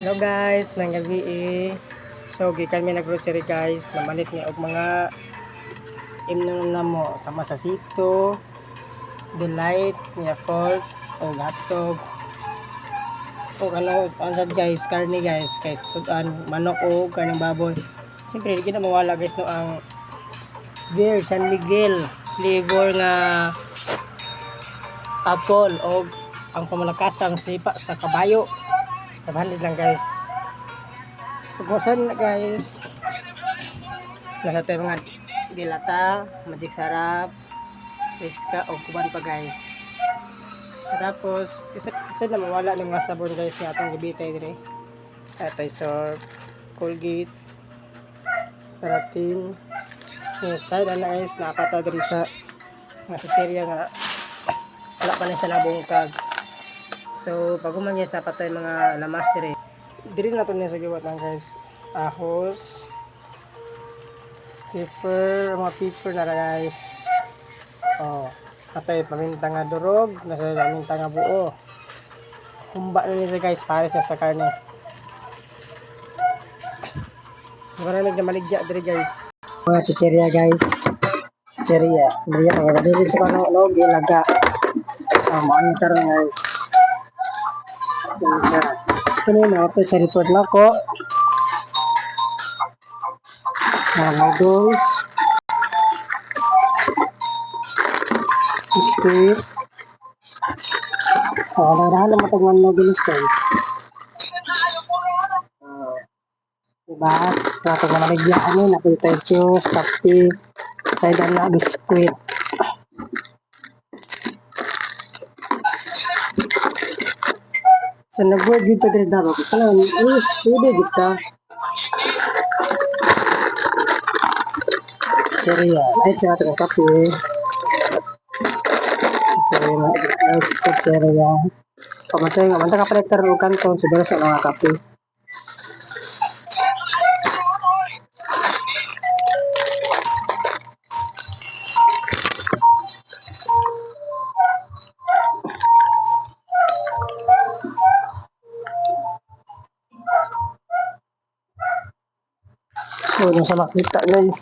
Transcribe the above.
Hello guys, mga gabi So gikan mi nag-grocery guys, namalit ni og mga imnon na mo sama sa sito, delight, Yakult, o hotdog. O ano, ansad guys, karne guys, kay sudan manok o karning baboy. Siyempre di na mawala guys no ang beer San Miguel flavor nga apple o ang pamalakasang sipa sa kabayo. 500 lang guys. Pagwasan na guys. Nasa tayo mga dilata, magic sarap, riska o kuban pa guys. Tapos, isa na mawala ng mga sabon guys nga atong gibitay dire. Tysor, Colgate, Paratin. Yes, side na guys, nakakata dire sa mga sitsirya nga wala pa na sa nabungkag. So, pag guman guys, dapat tayo mga lamas dire. Dire na ito niya sa giwat lang guys. Ahos, pepper, mga pepper na guys. Oh, patay paminta nga durog, nasa paminta nga buo. Humba na niya guys, pares sa karne. Maraming na maligya dire guys. Mga chicheria guys. Chicheria. Dia ang kadili sa log ilaga. Monitor guys. Kini na ito sa report na ko. Mga noodles. Okay. Narahan naman itong mga noodles guys. Diba? Sa itong mga nagyaan ni, napita yung juice, kape, sa na biskuit. So, nag-word dito din dapat. Ano, pwede dito. Chicheria. Ay, sa itong kape. Chicheria. Pamatay nga, manta ka pala ito kanton, siguro sa mga kape. So, yung sa makita guys.